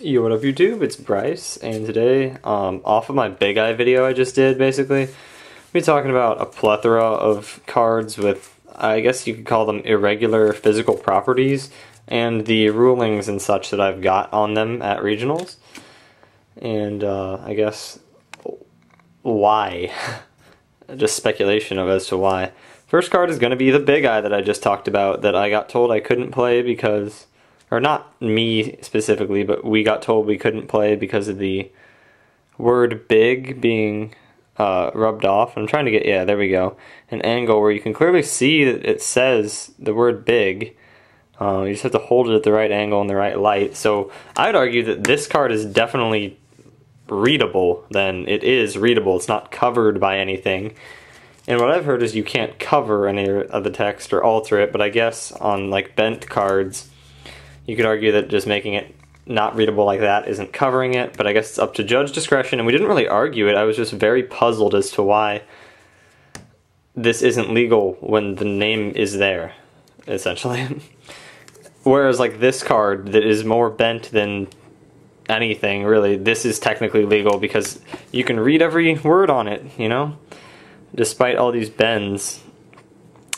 Yo, what up YouTube? It's Bryce, and today, off of my Big Eye video I just did, basically, we'll be talking about a plethora of cards with, I guess you could call them irregular physical properties, and the rulings and such that I've got on them at regionals, and I guess why. Just speculation as to why. First card is going to be the Big Eye that I just talked about, that I got told I couldn't play because... or not me specifically, but we got told we couldn't play because of the word big being rubbed off. I'm trying to get, yeah, there we go, an angle where you can clearly see that it says the word big. You just have to hold it at the right angle and the right light. So I'd argue that this card is definitely readable. Then it is readable. It's not covered by anything. And what I've heard is you can't cover any of the text or alter it, but I guess on like bent cards, you could argue that just making it not readable like that isn't covering it, but I guess it's up to judge discretion, and we didn't really argue it. I was just very puzzled as to why this isn't legal when the name is there, essentially. Whereas like this card that is more bent than anything, really, this is technically legal because you can read every word on it, you know? Despite all these bends.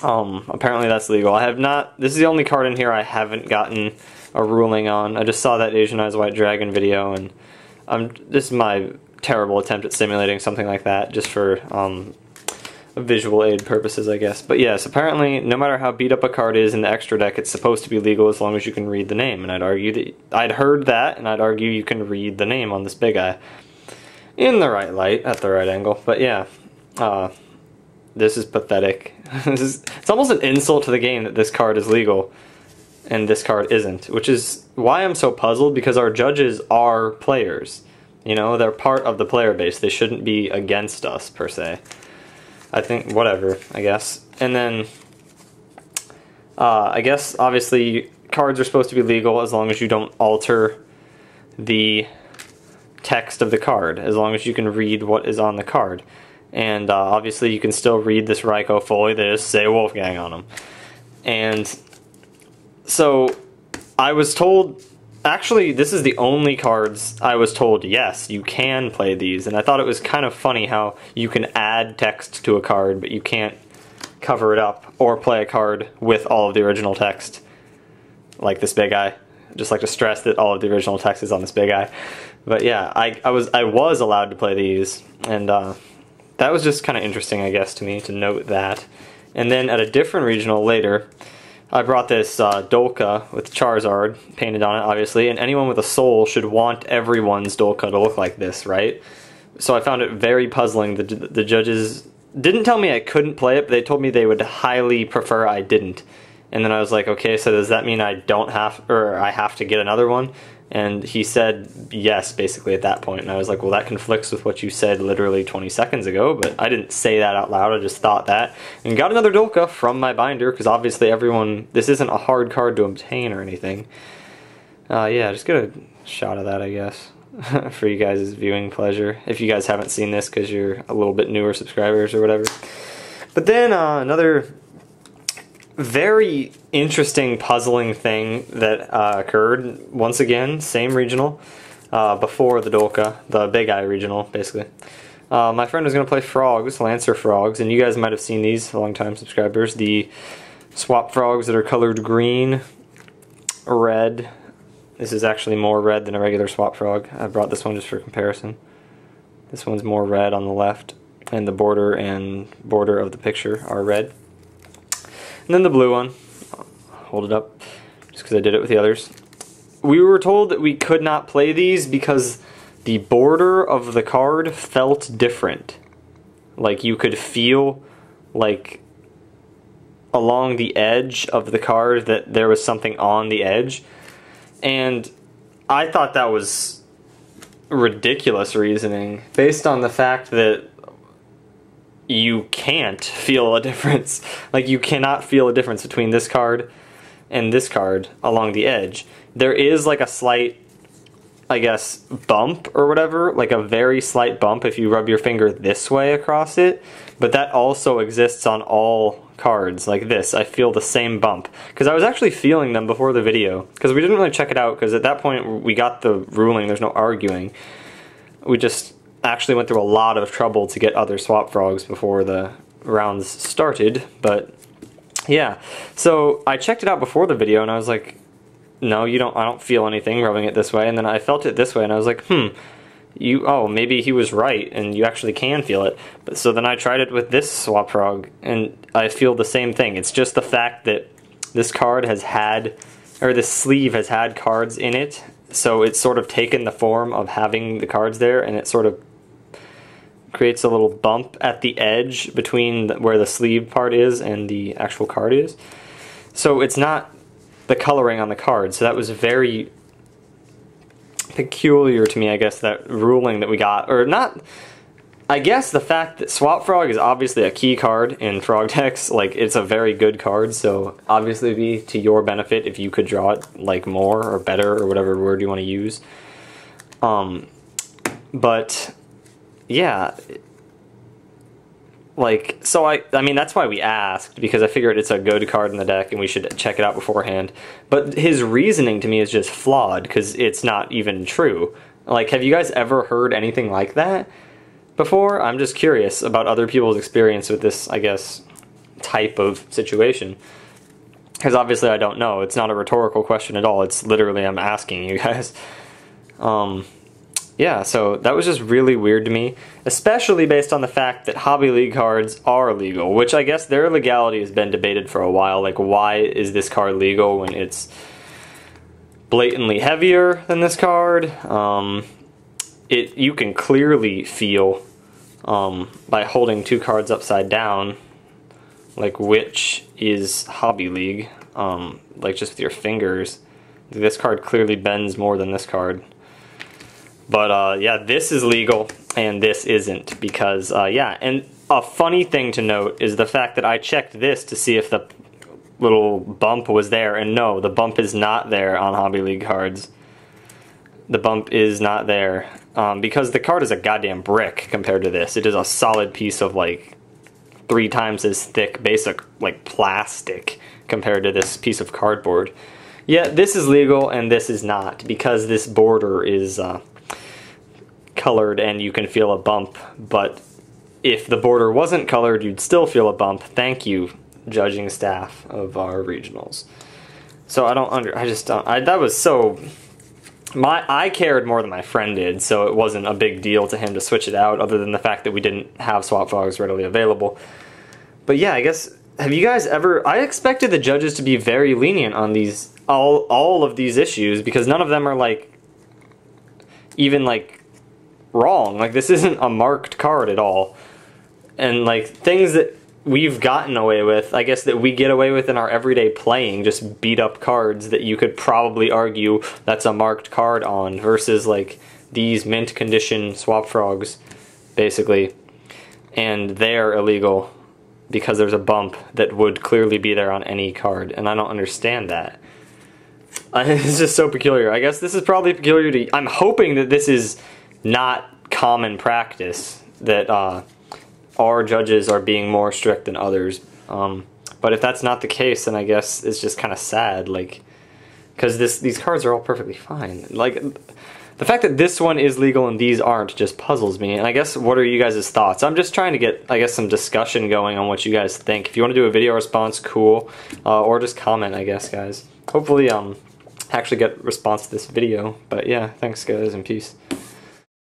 Apparently that's legal. I have not, this is the only card in here I haven't gotten a ruling on. I just saw that Asian Eyes White Dragon video, and this is my terrible attempt at simulating something like that, just for visual aid purposes, I guess. But yes, apparently, no matter how beat up a card is in the extra deck, it's supposed to be legal as long as you can read the name, and I'd argue that, I'd heard that, and I'd argue you can read the name on this Big Eye. In the right light, at the right angle, but yeah. This is pathetic. It's almost an insult to the game that this card is legal and this card isn't, which is why I'm so puzzled, because our judges are players. You know, they're part of the player base. They shouldn't be against us, per se. I think, whatever, I guess. And then, I guess, obviously, cards are supposed to be legal as long as you don't alter the text of the card, as long as you can read what is on the card. And obviously you can still read this Raikou fully, they just say Wolfgang on them. And so I was told, actually this is the only cards I was told, yes, you can play these. And I thought it was kind of funny how you can add text to a card, but you can't cover it up or play a card with all of the original text, like this Big Eye. Just like to stress that all of the original text is on this Big Eye. But yeah, I was allowed to play these, and that was just kind of interesting, I guess, to me, to note that. And then at a different regional later, I brought this Dolka with Charizard painted on it, obviously, and anyone with a soul should want everyone's Dolka to look like this, right? So I found it very puzzling. The judges didn't tell me I couldn't play it, but they told me they would highly prefer I didn't. And then I was like, okay, so does that mean I don't have, or I have to get another one? And he said yes, basically, at that point. And I was like, well, that conflicts with what you said literally 20 seconds ago, but I didn't say that out loud, I just thought that. And got another Dolka from my binder, because obviously everyone, this isn't a hard card to obtain or anything. Yeah, just get a shot of that, I guess, for you guys' viewing pleasure, if you guys haven't seen this because you're a little bit newer subscribers or whatever. But then another very interesting, puzzling thing that occurred, once again, same regional, before the Dolka, the Big Eye regional, basically. My friend was going to play frogs, Lancer frogs, and you guys might have seen these, long-time subscribers, the swap frogs that are colored green, red. This is actually more red than a regular swap frog. I brought this one just for comparison. This one's more red on the left, and the border of the picture are red. And then the blue one, hold it up, just because I did it with the others. We were told that we could not play these because the border of the card felt different. Like you could feel, like, along the edge of the card that there was something on the edge. And I thought that was ridiculous reasoning, based on the fact that you can't feel a difference. Like, you cannot feel a difference between this card and this card along the edge. There is like a slight I guess, bump or whatever, like a very slight bump if you rub your finger this way across it, but that also exists on all cards like this. I feel the same bump because I was actually feeling them before the video because we didn't really check it out because at that point we got the ruling, there's no arguing. We just actually went through a lot of trouble to get other swap frogs before the rounds started, but yeah. So I checked it out before the video and I was like, no, I don't feel anything rubbing it this way, and then I felt it this way and I was like, oh, maybe he was right and you actually can feel it. But so then I tried it with this swap frog and I feel the same thing. It's just the fact that this card has had, or this sleeve has had cards in it, so it's sort of taken the form of having the cards there, and it sort of creates a little bump at the edge between where the sleeve part is and the actual card is. So it's not the coloring on the card, so that was very peculiar to me, I guess, that ruling that we got, or not. I guess the fact that Swap Frog is obviously a key card in Frog decks, like, it's a very good card, so obviously it'd be to your benefit if you could draw it, like, more or better or whatever word you want to use. But yeah, like, so I mean, that's why we asked, because I figured it's a good card in the deck and we should check it out beforehand. But his reasoning to me is just flawed, because it's not even true. Like, have you guys ever heard anything like that before? I'm just curious about other people's experience with this, I guess, type of situation. Because obviously I don't know. It's not a rhetorical question at all. It's literally I'm asking you guys. Yeah, so that was just really weird to me, especially based on the fact that Hobby League cards are legal, which I guess their legality has been debated for a while. Like, why is this card legal when it's blatantly heavier than this card? You can clearly feel by holding two cards upside down, like, which is Hobby League, like just with your fingers. This card clearly bends more than this card. But yeah, this is legal and this isn't, because yeah, and a funny thing to note is the fact that I checked this to see if the little bump was there, and no, the bump is not there on Hobby League cards. The bump is not there, because the card is a goddamn brick compared to this. It is a solid piece of, like, 3 times as thick basic, like, plastic compared to this piece of cardboard. Yeah, this is legal and this is not, because this border is colored and you can feel a bump, but if the border wasn't colored, you'd still feel a bump. Thank you, judging staff of our regionals. So that was so, I cared more than my friend did, so it wasn't a big deal to him to switch it out, other than the fact that we didn't have swap frogs readily available. But yeah, I guess, have you guys ever, I expected the judges to be very lenient on these, all of these issues, because none of them are, like, even, like, wrong. Like, this isn't a marked card at all. And, like, things that we've gotten away with, I guess, that we get away with in our everyday playing, just beat up cards that you could probably argue that's a marked card on, versus, like, these mint condition swap frogs, basically. And they're illegal because there's a bump that would clearly be there on any card, and I don't understand that. It's just so peculiar. I guess this is probably peculiar to, I'm hoping that this is not common practice, that our judges are being more strict than others. But if that's not the case, then I guess it's just kind of sad, like, because these cards are all perfectly fine. Like, the fact that this one is legal and these aren't just puzzles me. And I guess, what are you guys' thoughts? I'm just trying to get, I guess, some discussion going on what you guys think. If you want to do a video response, cool. Or just comment, I guess, guys. Hopefully, actually get response to this video. But yeah, thanks, guys, and peace.